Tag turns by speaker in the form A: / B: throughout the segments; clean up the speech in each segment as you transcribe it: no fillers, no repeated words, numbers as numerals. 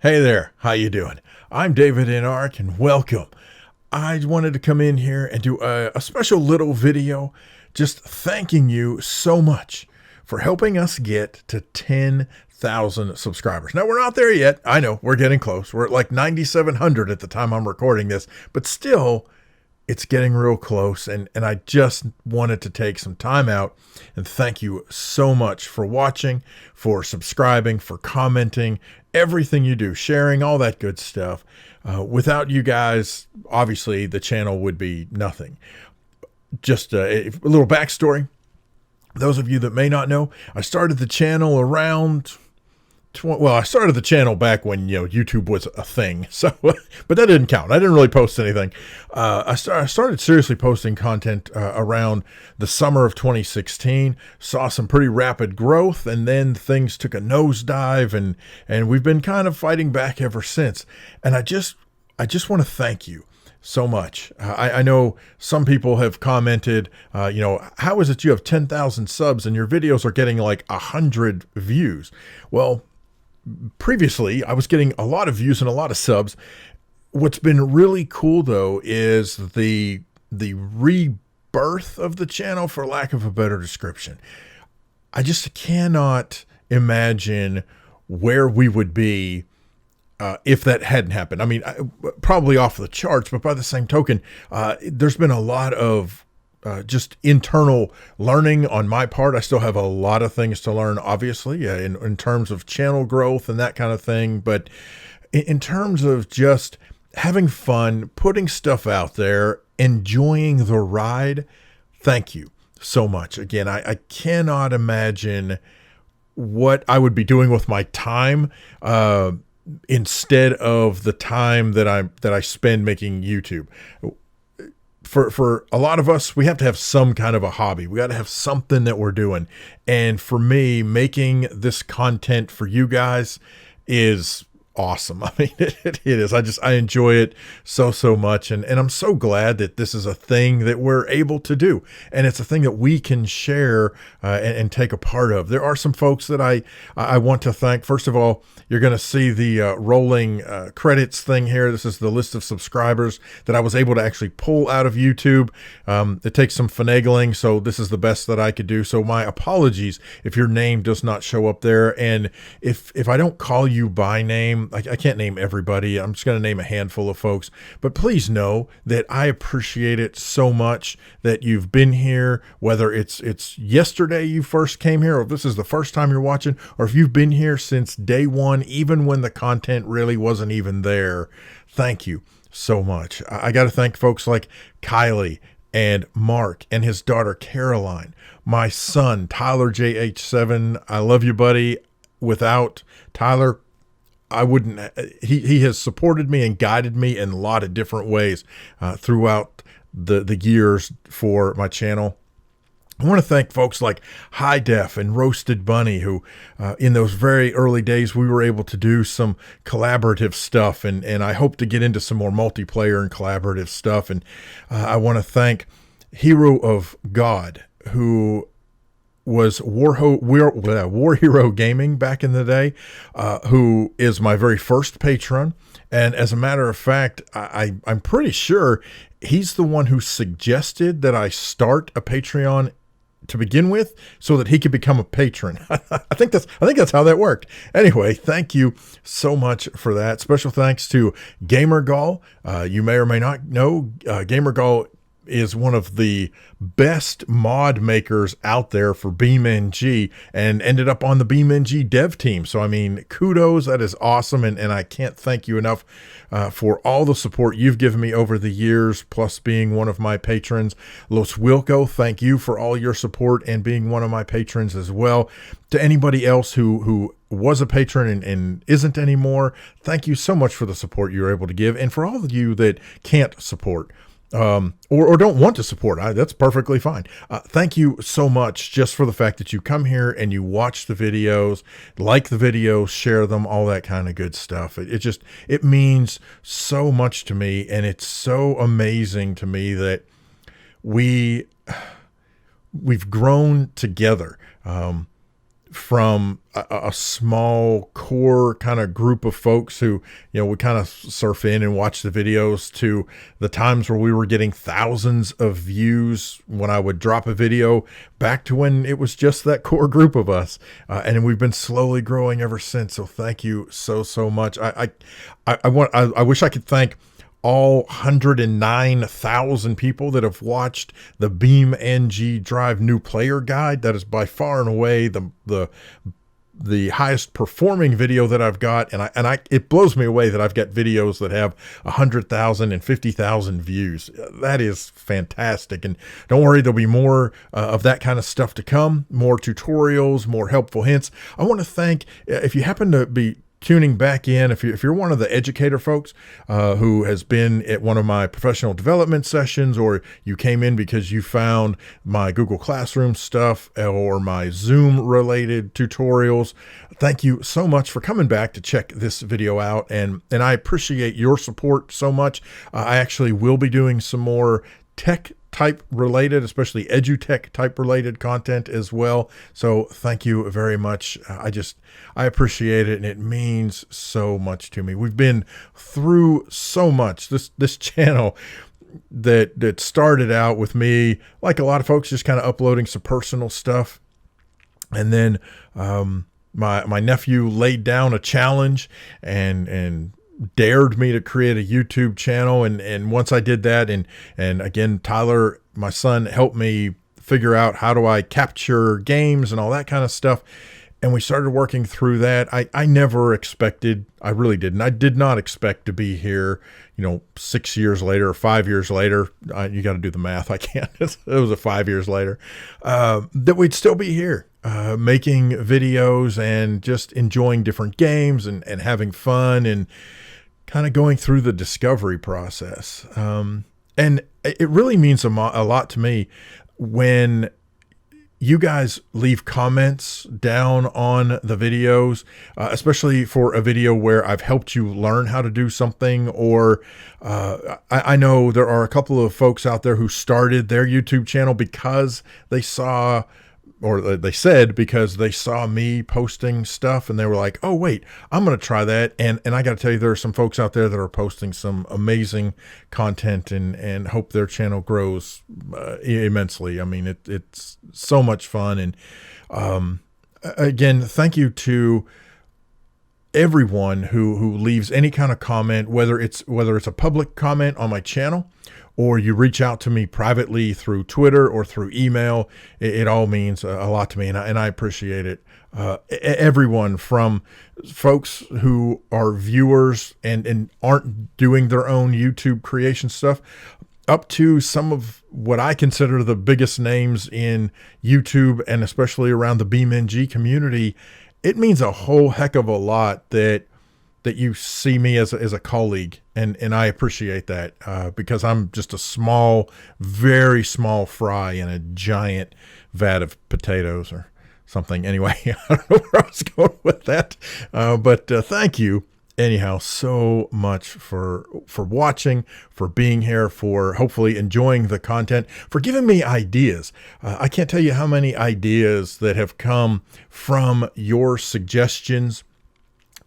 A: Hey there, how you doing? I'm davidinark and welcome. I wanted to come in here and do a special little video just thanking you so much for helping us get to 10,000 subscribers. Now, we're not there yet. I know, we're getting close. We're at like 9,700 at the time I'm recording this, but still, it's getting real close, and I just wanted to take some time out and thank you so much for watching, for subscribing, for commenting, everything you do, sharing, all that good stuff. Without you guys, obviously, the channel would be nothing. Just a little backstory. Those of you that may not know, I started the channel around... Well, I started the channel back when, YouTube was a thing. So, but that didn't count. I didn't really post anything. I started seriously posting content around the summer of 2016. Saw some pretty rapid growth, and then things took a nosedive, and we've been kind of fighting back ever since. And I just want to thank you so much. I know some people have commented, how is it you have 10,000 subs and your videos are getting like 100 views? Well, previously, I was getting a lot of views and a lot of subs. What's been really cool, though, is the rebirth of the channel, for lack of a better description. I just cannot imagine where we would be if that hadn't happened. I mean, probably off the charts, but by the same token, there's been a lot of just internal learning on my part. I still have a lot of things to learn, obviously, in terms of channel growth and that kind of thing. But in terms of just having fun, putting stuff out there, enjoying the ride, thank you so much. Again, I cannot imagine what I would be doing with my time instead of the time that I spend making YouTube. For a lot of us, we have to have some kind of a hobby. We got to have something that we're doing. And for me, making this content for you guys is awesome. I mean, it is. I enjoy it so much. And I'm so glad that this is a thing that we're able to do. And it's a thing that we can share and take a part of. There are some folks that I want to thank. First of all, you're going to see the rolling credits thing here. This is the list of subscribers that I was able to actually pull out of YouTube. It takes some finagling, so this is the best that I could do. So my apologies if your name does not show up there. And if I don't call you by name, I can't name everybody. I'm just going to name a handful of folks. But please know that I appreciate it so much that you've been here, whether it's yesterday you first came here, or if this is the first time you're watching, or if you've been here since day one, even when the content really wasn't even there. Thank you so much. I got to thank folks like Kylie and Mark and his daughter Caroline, my son Tyler JH7. I love you, buddy. Without Tyler, I wouldn't. He has supported me and guided me in a lot of different ways throughout the years for my channel. I want to thank folks like High Def and Roasted Bunny, who in those very early days we were able to do some collaborative stuff, and I hope to get into some more multiplayer and collaborative stuff. And I want to thank Hero of God, who was War Hero Gaming back in the day, who is my very first patron. And as a matter of fact, I'm pretty sure he's the one who suggested that I start a Patreon to begin with, so that he could become a patron. I think that's how that worked. Anyway, thank you so much for that. Special thanks to GamerGull. You may or may not know, GamerGull is one of the best mod makers out there for BeamNG, and ended up on the BeamNG dev team. So, I mean, kudos. That is awesome. And I can't thank you enough for all the support you've given me over the years, plus being one of my patrons. LosWilko, thank you for all your support and being one of my patrons as well. To anybody else who was a patron and isn't anymore, thank you so much for the support you're able to give. And for all of you that can't support, or don't want to support, that's perfectly fine. Thank you so much just for the fact that you come here and you watch the videos, like the videos, share them, all that kind of good stuff. It means so much to me, and it's so amazing to me that we've grown together. from a small core kind of group of folks who, would kind of surf in and watch the videos, to the times where we were getting thousands of views when I would drop a video, back to when it was just that core group of us. And we've been slowly growing ever since. So thank you so much. I wish I could thank all 109,000 people that have watched the BeamNG Drive new player guide. That is by far and away the highest performing video that I've got. And it blows me away that I've got videos that have 100,000 and 50,000 views. That is fantastic. And don't worry, there'll be more of that kind of stuff to come, more tutorials, more helpful hints. I want to thank, if you happen to be tuning back in, if you're one of the educator folks who has been at one of my professional development sessions, or you came in because you found my Google Classroom stuff or my Zoom related tutorials, thank you so much for coming back to check this video out. And I appreciate your support so much. I actually will be doing some more tech type related, especially edutech type related content as well. So thank you very much. I appreciate it, and it means so much to me. We've been through so much. This channel that started out with me, like a lot of folks, just kind of uploading some personal stuff. And then my nephew laid down a challenge and dared me to create a YouTube channel. And once I did that, and again, Tyler, my son, helped me figure out how do I capture games and all that kind of stuff. And we started working through that. I never expected, I really didn't. I did not expect to be here, 6 years later or 5 years later. You got to do the math. I can't. It was 5 years later, that we'd still be here. Making videos and just enjoying different games and having fun and kind of going through the discovery process. And it really means a lot to me when you guys leave comments down on the videos, especially for a video where I've helped you learn how to do something. Or I know there are a couple of folks out there who started their YouTube channel because they saw, or they said because they saw me posting stuff and they were like, oh, wait, I'm going to try that. And I got to tell you, there are some folks out there that are posting some amazing content and hope their channel grows immensely. I mean, it's so much fun. And again, thank you to everyone who leaves any kind of comment, whether it's a public comment on my channel, or you reach out to me privately through Twitter or through email. It all means a lot to me, and I appreciate it. Everyone from folks who are viewers and aren't doing their own YouTube creation stuff, up to some of what I consider the biggest names in YouTube and especially around the BeamNG community. It means a whole heck of a lot that you see me as a colleague, and I appreciate that because I'm just a small, very small fry in a giant vat of potatoes or something. Anyway, I don't know where I was going with that, but thank you anyhow so much for watching, for being here, for hopefully enjoying the content, for giving me ideas. I can't tell you how many ideas that have come from your suggestions,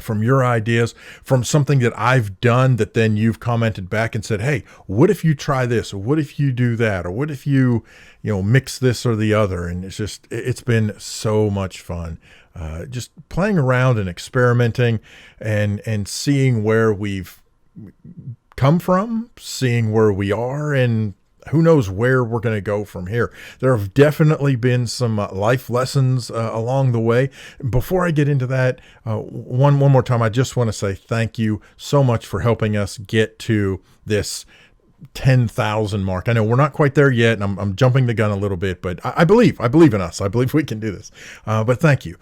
A: from your ideas, from something that I've done that then you've commented back and said, hey, what if you try this? Or what if you do that? Or what if you mix this or the other? And it's been so much fun. Just playing around and experimenting and seeing where we've come from, seeing where we are, and who knows where we're going to go from here. There have definitely been some life lessons along the way. Before I get into that, one more time, I just want to say thank you so much for helping us get to this 10,000 mark. I know we're not quite there yet, and I'm jumping the gun a little bit, but I believe in us. I believe we can do this. But thank you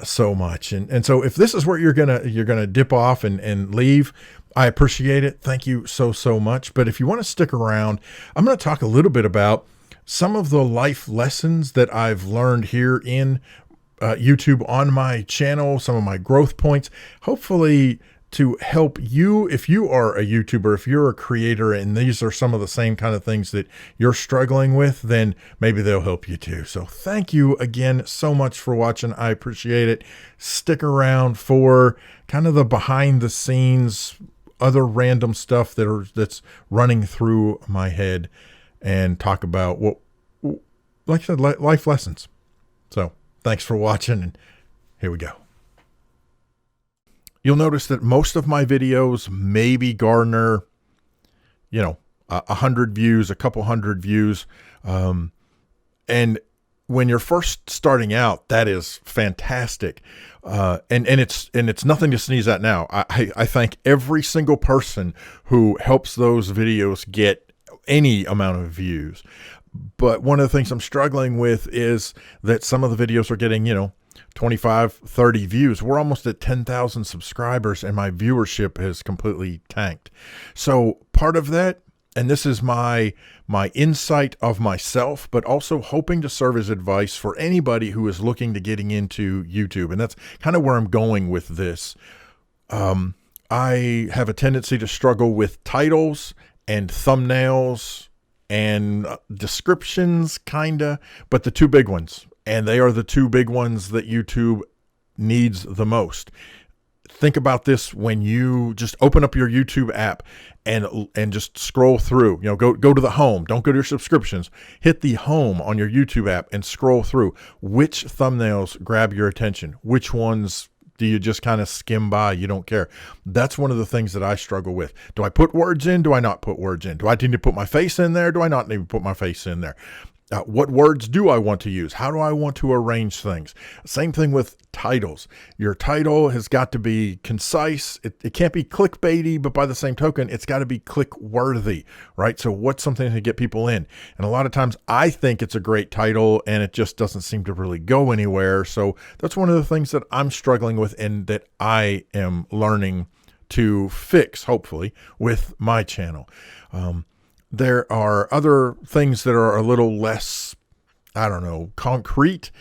A: so much. And so if this is where you're gonna dip off and leave, I appreciate it. Thank you so much. But if you want to stick around, I'm going to talk a little bit about some of the life lessons that I've learned here in YouTube on my channel, some of my growth points. Hopefully to help you if you are a YouTuber, if you're a creator, and these are some of the same kind of things that you're struggling with, then maybe they'll help you too. So thank you again so much for watching. I appreciate it. Stick around for kind of the behind the scenes, other random stuff that's running through my head, and talk about what, like I said, life lessons. So thanks for watching, and here we go. You'll notice that most of my videos maybe garner, 100 views, a couple hundred views. And when you're first starting out, that is fantastic. And it's nothing to sneeze at now. I thank every single person who helps those videos get any amount of views. But one of the things I'm struggling with is that some of the videos are getting, 25, 30 views. We're almost at 10,000 subscribers, and my viewership has completely tanked. So part of that, and this is my insight of myself, but also hoping to serve as advice for anybody who is looking to getting into YouTube. And that's kind of where I'm going with this. I have a tendency to struggle with titles and thumbnails and descriptions, but the two big ones. And they are the two big ones that YouTube needs the most. Think about this when you just open up your YouTube app and just scroll through. Go to the home. Don't go to your subscriptions. Hit the home on your YouTube app and scroll through. Which thumbnails grab your attention? Which ones do you just kind of skim by? You don't care. That's one of the things that I struggle with. Do I put words in? Do I not put words in? Do I need to put my face in there? Do I not need to put my face in there? What words do I want to use? How do I want to arrange things? Same thing with titles. Your title has got to be concise. It can't be clickbaity, but by the same token, it's got to be click worthy, right? So what's something to get people in? And a lot of times I think it's a great title and it just doesn't seem to really go anywhere. So that's one of the things that I'm struggling with and that I am learning to fix, hopefully, with my channel. There are other things that are a little less, concrete,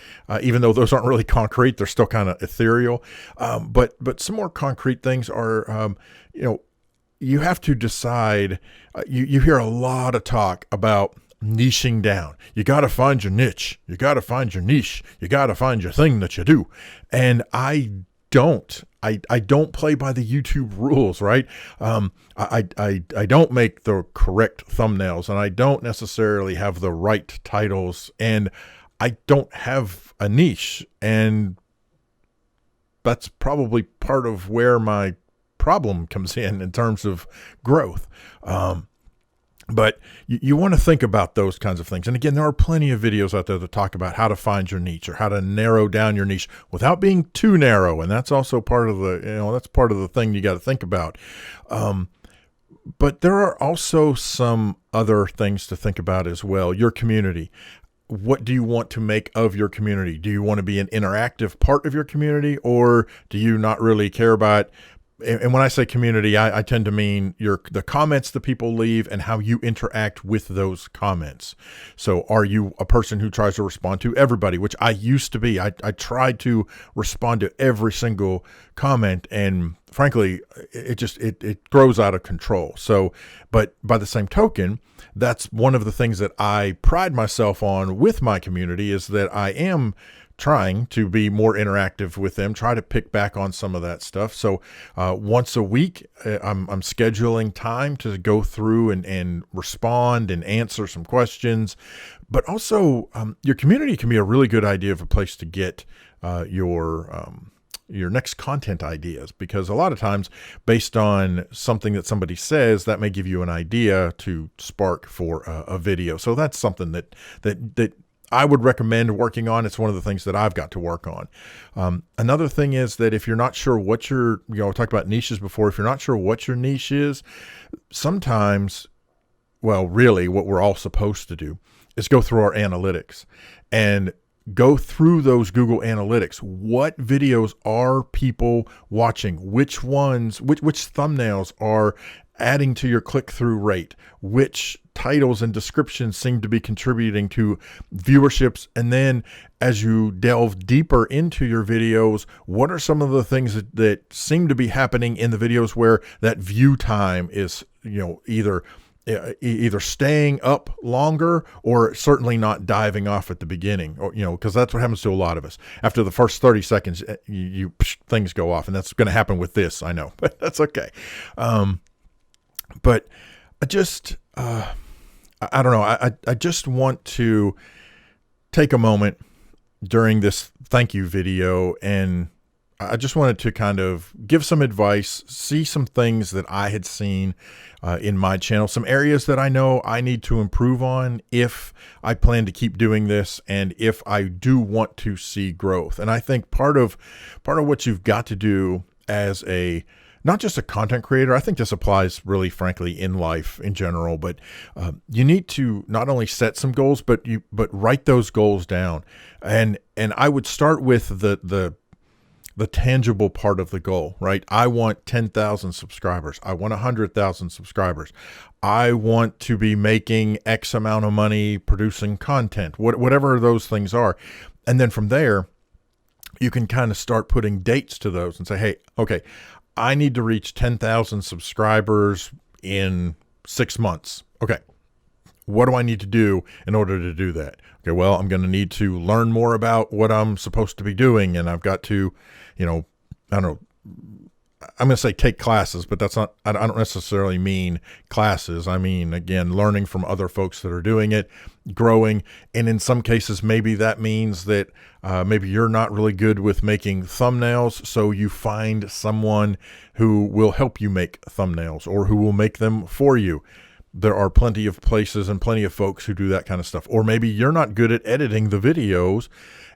A: even though those aren't really concrete, they're still kind of ethereal. But some more concrete things are, you have to decide. You hear a lot of talk about niching down. You got to find your niche. You got to find your niche. You got to find your thing that you do. And I don't play by the YouTube rules, right? I don't make the correct thumbnails, and I don't necessarily have the right titles, and I don't have a niche, and that's probably part of where my problem comes in terms of growth. But you want to think about those kinds of things. And again, there are plenty of videos out there that talk about how to find your niche or how to narrow down your niche without being too narrow. And that's also part of the thing you got to think about. But there are also some other things to think about as well. Your community. What do you want to make of your community? Do you want to be an interactive part of your community, or do you not really care about? And when I say community, I tend to mean the comments that people leave and how you interact with those comments. So are you a person who tries to respond to everybody, which I used to be. I tried to respond to every single comment, and frankly, it grows out of control. So, but by the same token, that's one of the things that I pride myself on with my community, is that I am trying to be more interactive with them, try to pick back on some of that stuff. So once a week, I'm scheduling time to go through and respond and answer some questions. But also, your community can be a really good idea of a place to get your next content ideas, because a lot of times, based on something that somebody says, that may give you an idea to spark for a video. So that's something that I would recommend working on. It's one of the things that I've got to work on. Another thing is that if you're not sure what we talked about niches before. If you're not sure what your niche is, sometimes, well, really what we're all supposed to do is go through our analytics and go through those Google Analytics. What videos are people watching? Which ones, which thumbnails are adding to your click-through rate? Which titles and descriptions seem to be contributing to viewerships? And then as you delve deeper into your videos, what are some of the things that seem to be happening in the videos where that view time is, either staying up longer or certainly not diving off at the beginning, or because that's what happens to a lot of us. After the first 30 seconds, things go off, and that's going to happen with this, I know, but that's okay. But I just, I don't know. I just want to take a moment during this thank you video, and I just wanted to kind of give some advice, see some things that I had seen in my channel, some areas that I know I need to improve on if I plan to keep doing this and if I do want to see growth. And I think part of what you've got to do as not just a content creator, I think this applies really frankly in life in general, but you need to not only set some goals, but write those goals down. And I would start with the tangible part of the goal, right? I want 10,000 subscribers. I want 100,000 subscribers. I want to be making X amount of money producing content, whatever those things are. And then from there, you can kind of start putting dates to those and say, hey, okay, I need to reach 10,000 subscribers in 6 months. Okay. What do I need to do in order to do that? Okay, well, I'm going to need to learn more about what I'm supposed to be doing, and I've got to, I don't know, I'm going to say take classes, but that's not, I don't necessarily mean classes. I mean, again, learning from other folks that are doing it, growing. And in some cases, maybe that means that maybe you're not really good with making thumbnails. So you find someone who will help you make thumbnails or who will make them for you. There are plenty of places and plenty of folks who do that kind of stuff. Or maybe you're not good at editing the videos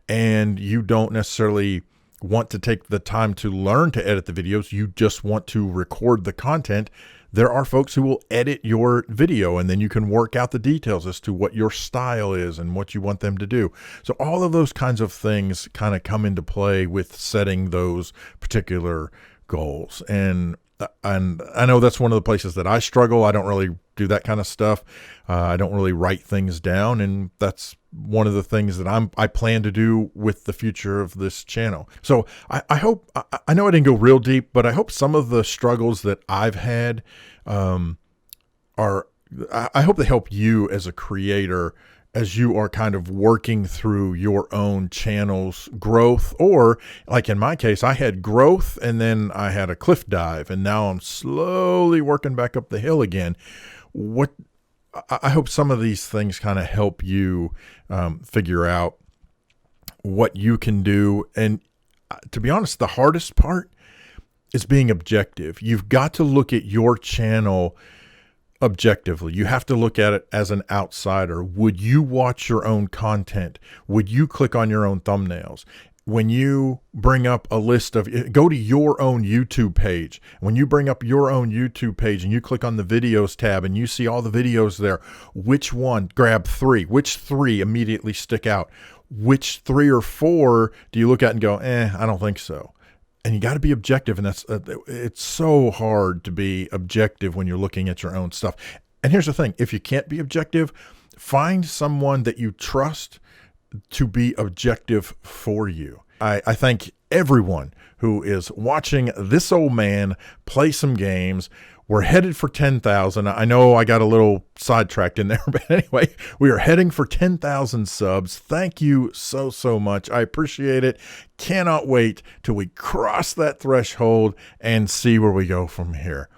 A: and you don't necessarily want to take the time to learn to edit the videos. You just want to record the content. There are folks who will edit your video, and then you can work out the details as to what your style is and what you want them to do. So all of those kinds of things kind of come into play with setting those particular goals. And I know that's one of the places that I struggle. I don't really do that kind of stuff. I don't really write things down, and that's one of the things that I plan to do with the future of this channel. So I hope, I know I didn't go real deep, but I hope some of the struggles that I've had I hope they help you as a creator as you are kind of working through your own channel's growth. Or like in my case, I had growth and then I had a cliff dive, and now I'm slowly working back up the hill again. I hope some of these things kind of help you figure out what you can do. And to be honest, the hardest part is being objective. You've got to look at your channel objectively. You have to look at it as an outsider. Would you watch your own content? Would you click on your own thumbnails? When you bring up a list of, go to your own YouTube page. When you bring up your own YouTube page and you click on the videos tab and you see all the videos there, which one, grab three, which three immediately stick out? Which 3 or 4 do you look at and go, I don't think so? And you got to be objective. And that's, it's so hard to be objective when you're looking at your own stuff. And here's the thing. If you can't be objective, find someone that you trust to be objective for you. I thank everyone who is watching this old man play some games. We're headed for 10,000. I know I got a little sidetracked in there, but anyway, we are heading for 10,000 subs. Thank you so, so much. I appreciate it. Cannot wait till we cross that threshold and see where we go from here.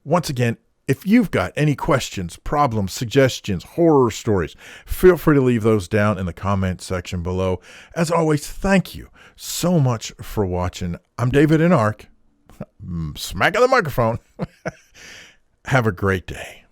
A: Once again, if you've got any questions, problems, suggestions, horror stories, feel free to leave those down in the comment section below. As always, thank you so much for watching. I'm David Inark. Smack of the microphone. Have a great day.